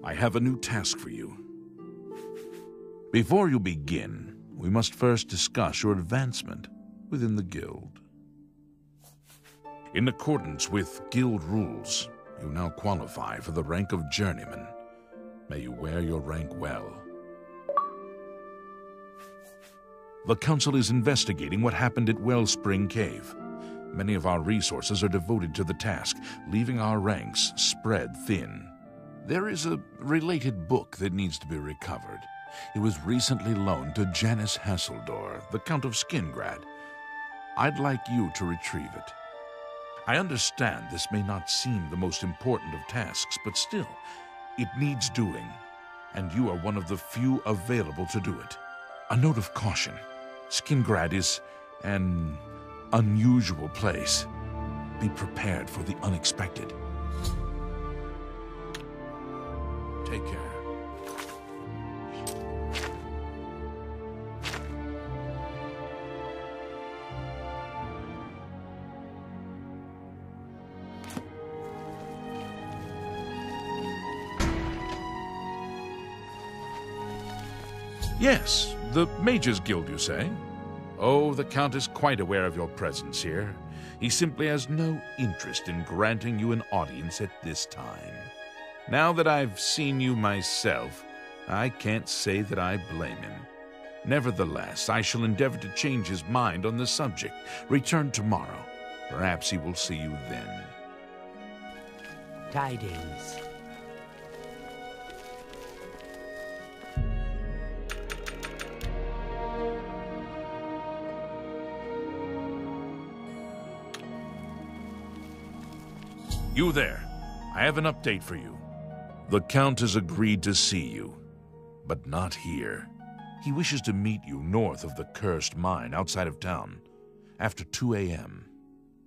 I have a new task for you. Before you begin, we must first discuss your advancement within the guild. In accordance with guild rules, you now qualify for the rank of journeyman. May you wear your rank well. The Council is investigating what happened at Wellspring Cave. Many of our resources are devoted to the task, leaving our ranks spread thin. There is a related book that needs to be recovered. It was recently loaned to Janice Hasseldor, the Count of Skingrad. I'd like you to retrieve it. I understand this may not seem the most important of tasks, but still, it needs doing, and you are one of the few available to do it. A note of caution. Skingrad is an unusual place. Be prepared for the unexpected. Take care. Yes, the Mages Guild, you say? Oh, the Count is quite aware of your presence here. He simply has no interest in granting you an audience at this time. Now that I've seen you myself, I can't say that I blame him. Nevertheless, I shall endeavor to change his mind on the subject. Return tomorrow. Perhaps he will see you then. Tidings. You there. I have an update for you. The Count has agreed to see you, but not here. He wishes to meet you north of the cursed mine outside of town, after 2 a.m.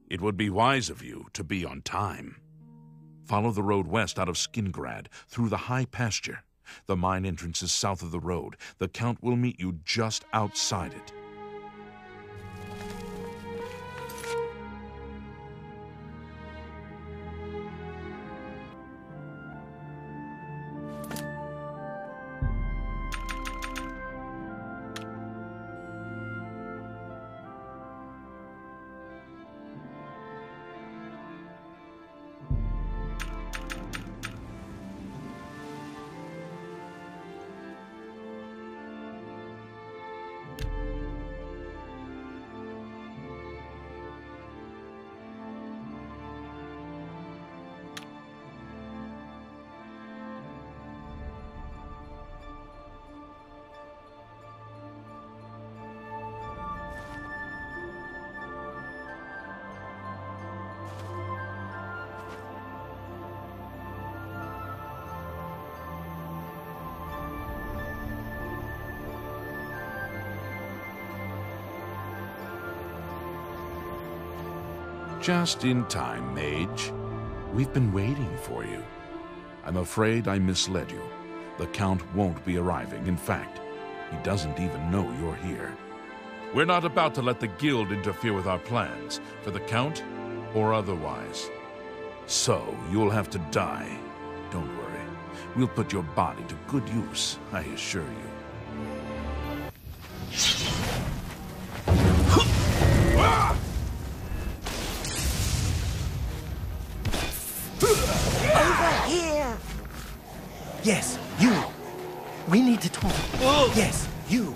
It would be wise of you to be on time. Follow the road west out of Skingrad, through the high pasture. The mine entrance is south of the road. The Count will meet you just outside it. Just in time, Mage. We've been waiting for you. I'm afraid I misled you. The Count won't be arriving. In fact, he doesn't even know you're here. We're not about to let the Guild interfere with our plans, for the Count or otherwise. So, you'll have to die. Don't worry. We'll put your body to good use, I assure you. Yes, you. We need to talk. Yes, you.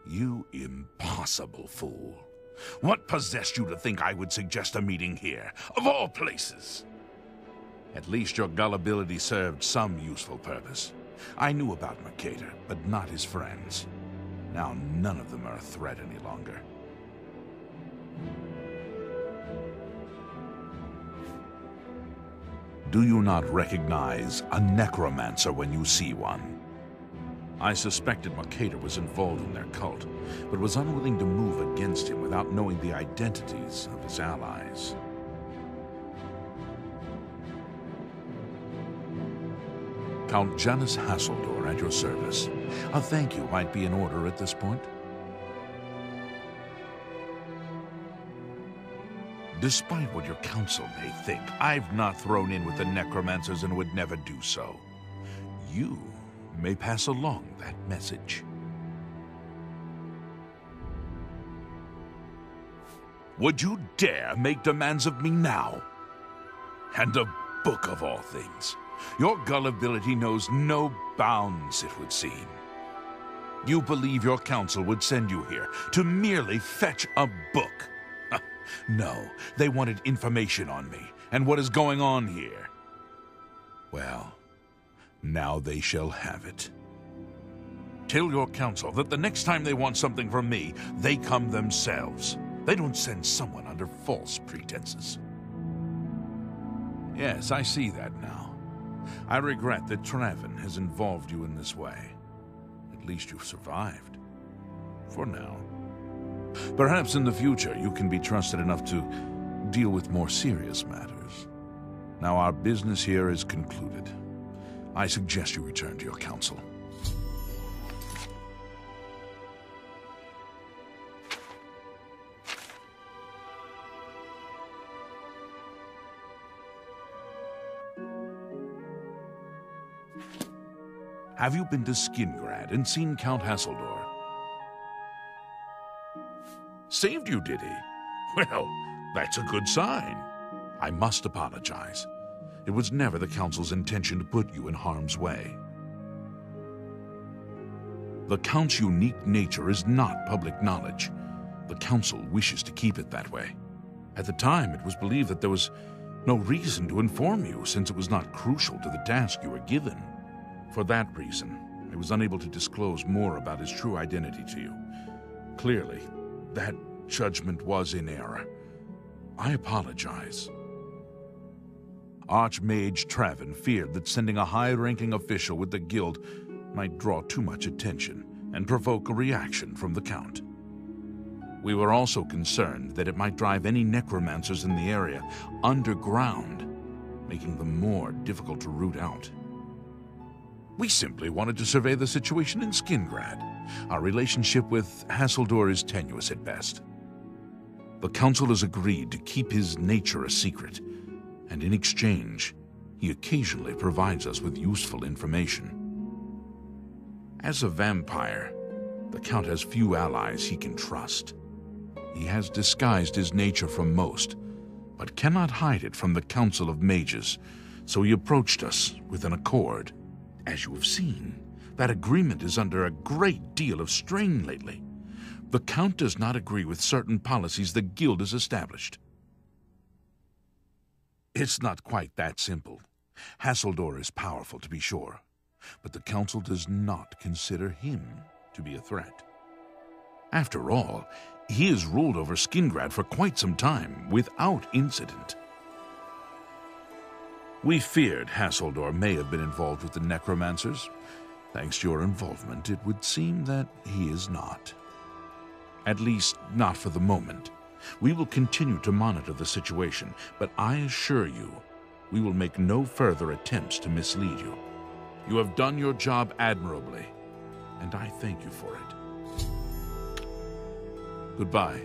You impossible fool. What possessed you to think I would suggest a meeting here, of all places? At least your gullibility served some useful purpose. I knew about Mercator, but not his friends. Now none of them are a threat any longer. Do you not recognize a Necromancer when you see one? I suspected Mercator was involved in their cult, but was unwilling to move against him without knowing the identities of his allies. Count Janus Hassildor at your service. A thank you might be in order at this point. Despite what your council may think, I've not thrown in with the Necromancers and would never do so. You may pass along that message. Would you dare make demands of me now? And a book of all things. Your gullibility knows no bounds, it would seem. You believe your council would send you here to merely fetch a book. No, they wanted information on me and what is going on here. Well, now they shall have it. Tell your council that the next time they want something from me, they come themselves. They don't send someone under false pretenses. Yes, I see that now. I regret that Traven has involved you in this way. At least you've survived. For now. Perhaps in the future you can be trusted enough to deal with more serious matters. Now our business here is concluded. I suggest you return to your council. Have you been to Skingrad and seen Count Hassildor? Saved you, did he? Well, that's a good sign. I must apologize. It was never the Council's intention to put you in harm's way. The Count's unique nature is not public knowledge. The Council wishes to keep it that way. At the time, it was believed that there was no reason to inform you, since it was not crucial to the task you were given. For that reason, I was unable to disclose more about his true identity to you. Clearly, that judgment was in error. I apologize. Archmage Traven feared that sending a high-ranking official with the guild might draw too much attention and provoke a reaction from the Count. We were also concerned that it might drive any necromancers in the area underground, making them more difficult to root out. We simply wanted to survey the situation in Skingrad. Our relationship with Hassildor is tenuous at best. The Council has agreed to keep his nature a secret, and in exchange, he occasionally provides us with useful information. As a vampire, the Count has few allies he can trust. He has disguised his nature from most, but cannot hide it from the Council of Mages, so he approached us with an accord. As you have seen, that agreement is under a great deal of strain lately. The Count does not agree with certain policies the Guild has established. It's not quite that simple. Hassildor is powerful, to be sure, but the Council does not consider him to be a threat. After all, he has ruled over Skingrad for quite some time, without incident. We feared Hassildor may have been involved with the Necromancers. Thanks to your involvement, it would seem that he is not. At least, not for the moment. We will continue to monitor the situation, but I assure you, we will make no further attempts to mislead you. You have done your job admirably, and I thank you for it. Goodbye.